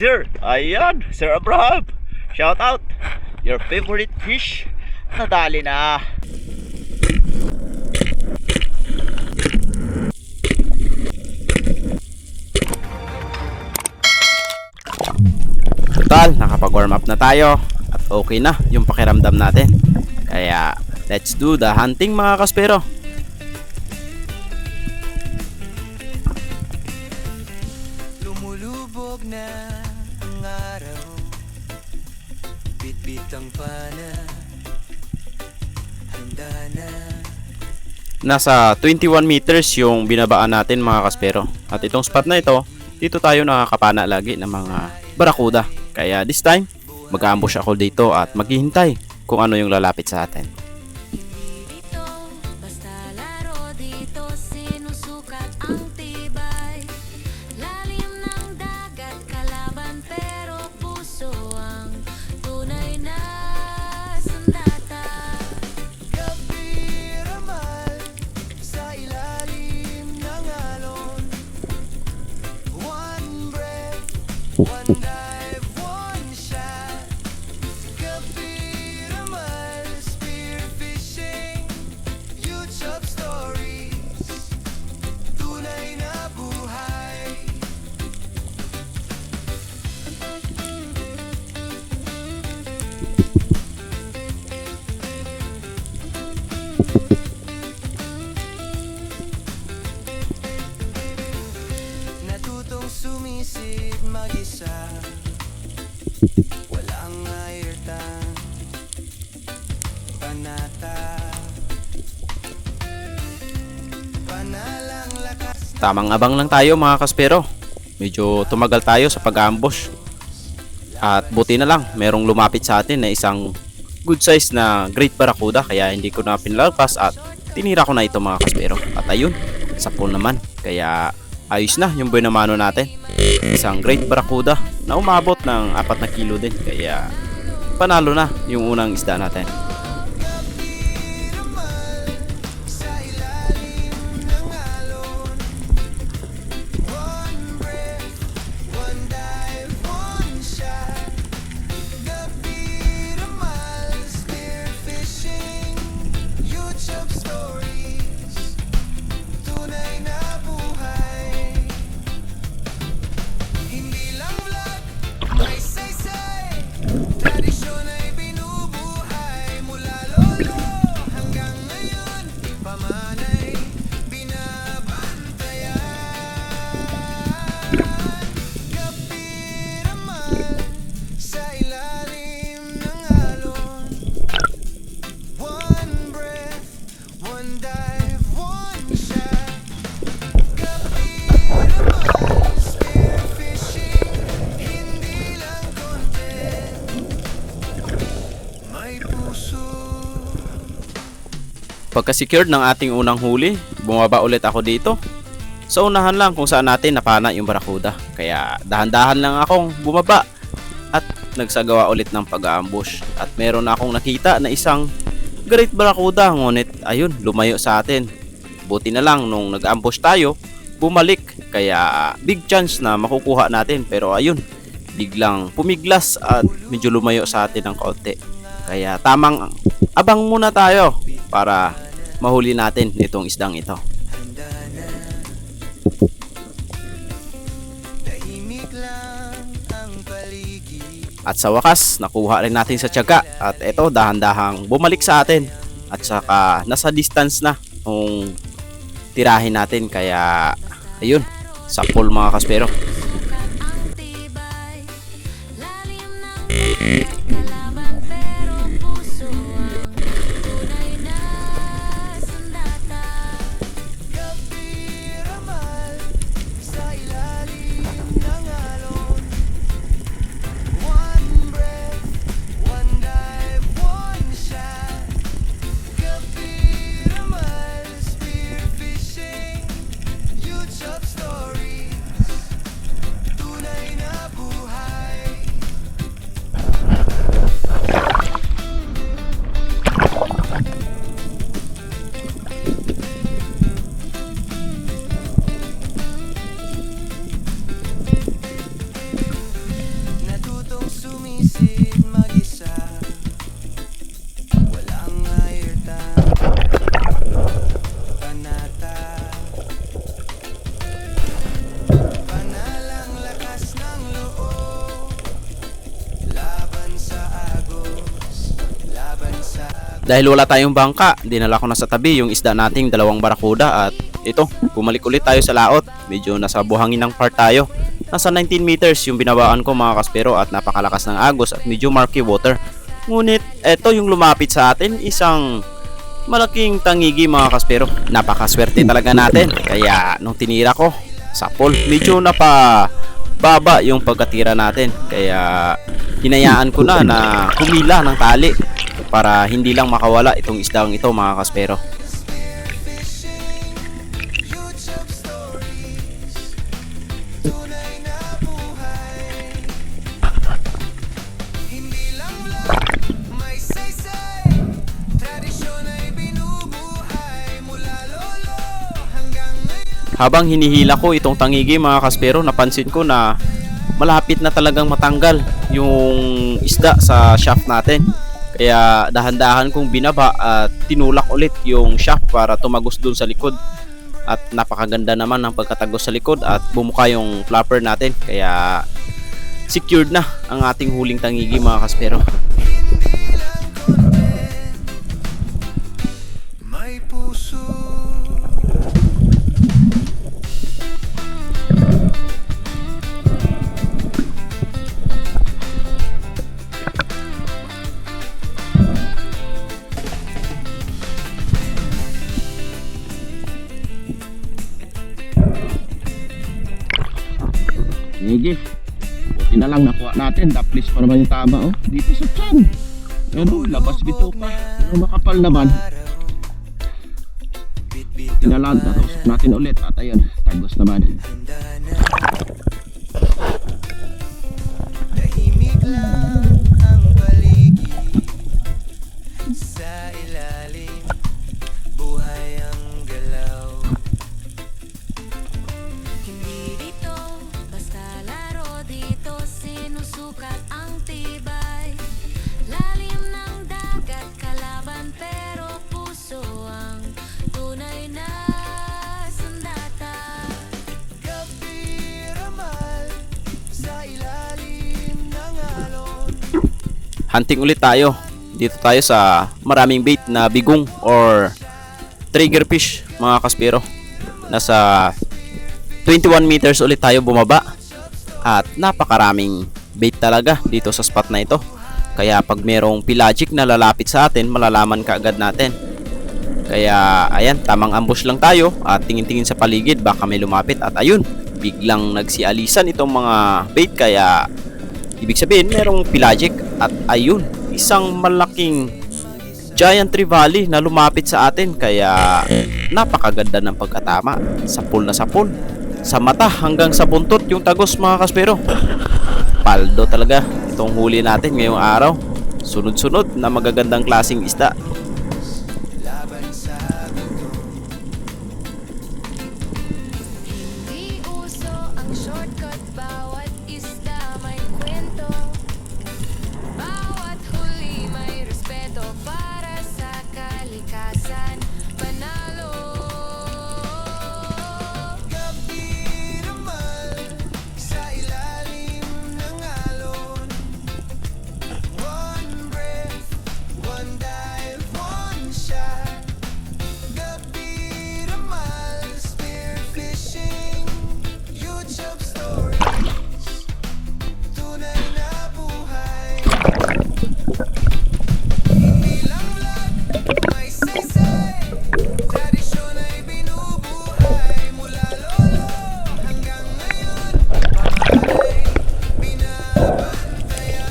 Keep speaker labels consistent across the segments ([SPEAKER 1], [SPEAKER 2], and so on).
[SPEAKER 1] Sir, ayan, Sir Abraham. Shout out. Your favorite fish. Nadali na. Total, nakapag-warm up na tayo at okay na yung pakiramdam natin. Kaya, let's do the hunting mga kaspero.
[SPEAKER 2] Lumulubog na ang araw, bitbit ang pana, handa na.
[SPEAKER 1] Nasa 21 meters yung binabaan natin mga kaspero. At itong spot na ito, dito tayo nakakapana lagi ng mga barakuda. Kaya this time, mag-ambush ako dito at maghihintay kung ano yung lalapit sa atin.
[SPEAKER 3] Dito, basta laro dito, sinusukat ang tibay. Lalim ng dagat, kalaban pero puso ang tunay na sandata.
[SPEAKER 2] Gabi ramal sa ilalim ng alon. One breath, one dive, one shot. Gabi ramal, spear fishing, YouTube stories, tunay na buhay. Natutong sumisid mag-isa, walang airtime, panata, panalang lakas.
[SPEAKER 1] Tamang abang lang tayo mga kaspero. Medyo tumagal tayo sa pag-ambush. At buti na lang, merong lumapit sa atin na isang good size na great barracuda. Kaya hindi ko na pinalagpas at tinira ko na ito mga kaspero. At ayun, sapol naman. Kaya ayos na yung buhay na mano natin. Isang great barracuda na umabot ng 4 na kilo din. Kaya panalo na yung unang isda natin.
[SPEAKER 2] Sa ilalim ng alon, one breath, one dive, one shot. Gabi ramal, spear fishing, YouTube stories, tunay na buhay. Hindi lang vlog, may saysay, tradisyon ay binubuhay. Mula lolo hanggang ngayon, pamanay binabantayan. Gabi ramal sa ilalim ng alon, one breath, one dive, one shot. Gabi ramal, spear fishing, hindi lang content, may puso.
[SPEAKER 1] Pagka-secured ng ating unang huli, bumaba ulit ako dito. Sa unahan lang kung saan natin napana yung barracuda. Kaya dahan-dahan lang akong bumaba at nagsagawa ulit ng pag-ambush. At meron akong nakita na isang great barracuda, ngunit ayun, lumayo sa atin. Buti na lang nung nag-ambush tayo, bumalik. Kaya big chance na makukuha natin. Pero ayun, biglang pumiglas at medyo lumayo sa atin ng kaunti. Kaya tamang abang muna tayo para mahuli natin itong isdang ito.
[SPEAKER 2] Handa na, tahimik lang ang paligid.
[SPEAKER 1] At sa wakas, nakuha rin natin sa tiyaga. At ito, dahan-dahang bumalik sa atin. At saka nasa distance na kung tirahin natin. Kaya ayun, sapol mga kaspero.
[SPEAKER 3] Sukat ang tibay. Lalim ng dagat, kalaban pero puso ang tunay na sandata.
[SPEAKER 2] Gabi ramal sa ilalim ng alon, one breath, one dive, one shot. Gabi ramal, spear fishing, YouTube stories, tunay na buhay.
[SPEAKER 1] Dahil wala tayong bangka, dinala ko na sa tabi yung isda nating dalawang barakuda at ito, bumalik ulit tayo sa laot. Medyo nasa buhangin ng part tayo. Nasa 19 meters yung binabaan ko mga kaspero at napakalakas ng agos at medyo murky water. Ngunit ito yung lumapit sa atin, isang malaking tangigi mga kaspero. Napakaswerte talaga natin. Kaya nung tinira ko, sapol, medyo napababa yung pagkatira natin. Kaya hinayaan ko na humila ng tali para hindi lang makawala itong isdang ito mga kaspero.
[SPEAKER 2] YouTube stories, tunay na buhay. Hindi lang vlog, may saysay. Tradisyon ay binubuhay mula lolo hanggang ngayon.
[SPEAKER 1] Habang hinihila ko itong tangigi mga kaspero, napansin ko na malapit na talagang matanggal yung isda sa shaft natin. Kaya dahan-dahan kong binaba at tinulak ulit yung shaft para tumagos dun sa likod. At napakaganda naman ng pagkatagos sa likod at bumuka yung flapper natin. Kaya secured na ang ating huling tangigi mga kaspero.
[SPEAKER 2] Hindi lang content, may puso.
[SPEAKER 4] Sige. Buti na lang nakuha natin. Daplis pa naman yung tama, oh. Dito sa tiyan. Ano, labas bito pa. Ano, makapal naman. Tinalan, tatusok natin ulit. At ayun, tagos naman.
[SPEAKER 2] Tahimik lang ang paligid. Sa ilalim, buhay ang galaw.
[SPEAKER 3] Hindi dito basta laro, dito sinusukat ang tibay. Lalim ng dagat kalaban pero puso ang tunay na sandata.
[SPEAKER 2] Gabi ramal sa ilalim ng alon.
[SPEAKER 1] Hunting ulit tayo. Dito tayo sa maraming bait na bigong or trigger fish mga kaspero. Nasa 21 meters ulit tayo bumaba. At napakaraming bait talaga dito sa spot na ito. Kaya pag merong pelagic na lalapit sa atin, malalaman kaagad natin. Kaya ayan, tamang ambush lang tayo at tingin-tingin sa paligid baka may lumapit. At ayun, biglang nagsialisan itong mga bait. Kaya ibig sabihin merong pelagic. At ayun, isang malaking giant trevally na lumapit sa atin. Kaya napakaganda ng pagkatama. Sapul na sapul. Sa mata hanggang sa buntot yung tagos mga kaspero. Paldo talaga itong huli natin ngayong araw. Sunod-sunod na magagandang klaseng isda.
[SPEAKER 2] Laban sa gutom.
[SPEAKER 3] Di uso ang shortcut, bawat isda may kwento. Bawat huli may respeto para sa kalikasan. Panalo.
[SPEAKER 2] Gabi ramal sa ilalim ng alon. One breath, one dive, one shot. Gabi ramal, spearfishing, YouTube stories, tunay na buhay. Hindi lang vlog, may saysay. Tradisyon ay binubuhay mula lolo hanggang ngayon. Pangalan binabantayan.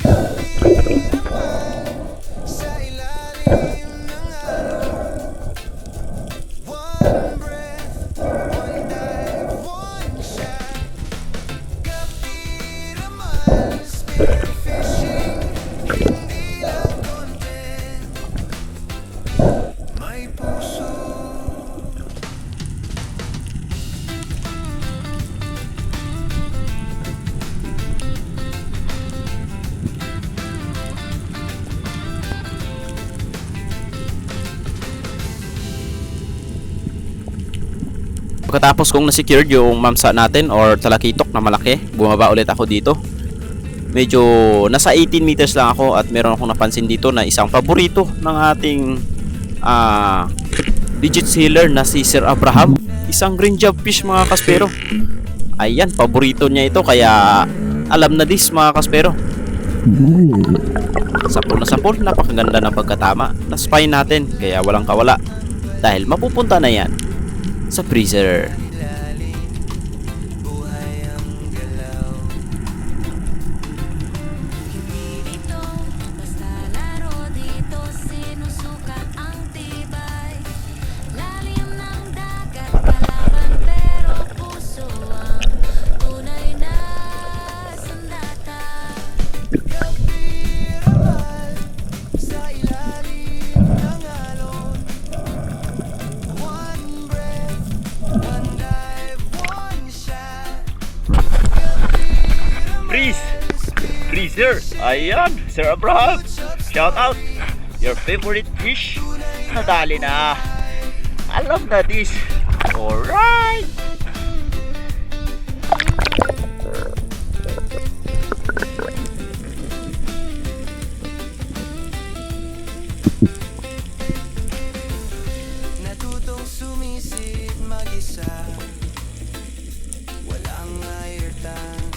[SPEAKER 2] Gabi naman sa ilalim ng alon. One breath, one dive, one shot. Gabi naman, spearfishing, hindi lang content, may puso.
[SPEAKER 1] Pagkatapos kong na-secured yung mamsa natin or talakitok na malaki, bumaba ulit ako dito. medyo nasa 18 meters lang ako at meron akong napansin dito na isang paborito ng ating digit sealer na si Sir Abraham. Isang green job fish mga kaspero. Ayan, paborito niya ito kaya alam na this mga kaspero. Sapol na sapol, napakaganda ng pagkatama. Na-spy natin kaya walang kawala dahil mapupunta na yan sa freezer.
[SPEAKER 3] Dito, basta laro dito, sinusukat ang tibay. Lalim ng dagat, kalaban pero puso ang tunay na sandata.
[SPEAKER 2] Kapiramal sa ilalim ng alon. One breath, one dive, one shot.
[SPEAKER 1] Freeze! Freezer! Ayan, Sir Abraham! Shout out! Your favorite fish? Nadali na! Alam na this! Alright!
[SPEAKER 2] Natutong sumisid mag-isa. Walang airtime.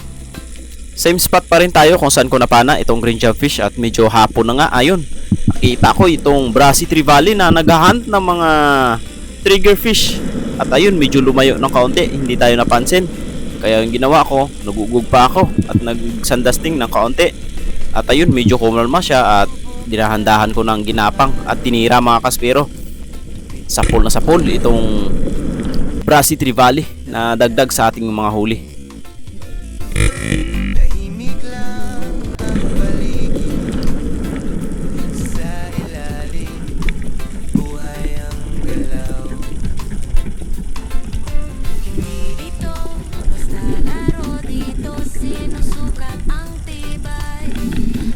[SPEAKER 1] Same spot pa rin tayo kung saan ko napana itong green job fish at medyo hapon na nga. Ayun, nakita ko itong Brassy Trevally na naghahunt ng mga trigger fish. At ayun, medyo lumayo ng kaunti, hindi tayo napansin. Kaya yung ginawa ko, nagugug pa ako at nagsandasting ng kaunti. At ayun, medyo kumalma siya at dinahandahan ko ng ginapang at tinira mga kaspero. Sapol na sapol itong Brassy Trevally na dagdag sa ating mga huli.
[SPEAKER 2] Tahimik lang ang paligid. Sa ilalim, buhay ang galaw.
[SPEAKER 3] Dito, basta laro dito, sinusukat ang tibay.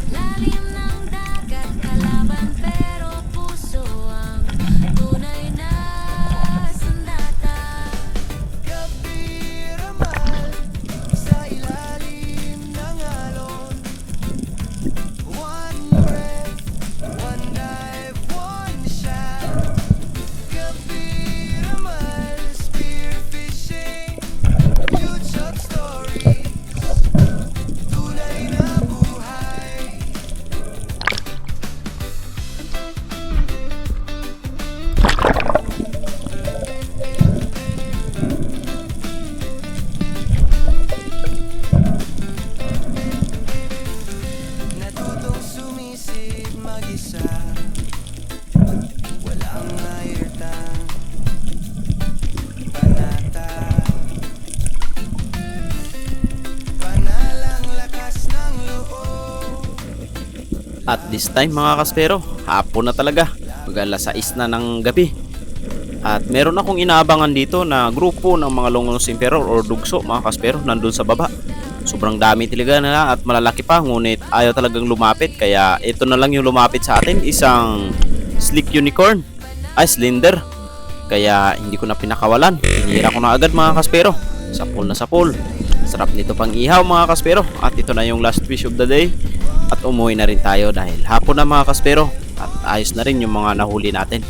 [SPEAKER 3] Lalim ng dagat, kalaban pero puso ang tunay na sandata.
[SPEAKER 2] Kapiramal sa ilalim ng alon. One breath, one dive, one shot. Kapiramal spearfishing. Huge shot stories. Tunay na buhay. Natutong sumisid mag-isa. Walang airtime. Panata. Panalang lakas ng loob.
[SPEAKER 1] At this time mga kaspero, hapon na talaga. Mag-alas 6 na ng gabi. At meron akong inaabangan dito na grupo ng mga Longonose Emperor or Dugso mga kaspero nandun sa baba. Sobrang dami talaga nila at malalaki pa, ngunit ayaw talagang lumapit. Kaya ito na lang yung lumapit sa atin, isang Slick Unicorn, ay slender. Kaya hindi ko na pinakawalan, hinira ko na agad mga kaspero. Sapol na sapol. Sarap nito pang ihaw mga kaspero. At ito na yung last fish of the day. At umuwi na rin tayo dahil hapon na mga kaspero. At ayos na rin yung mga nahuli natin.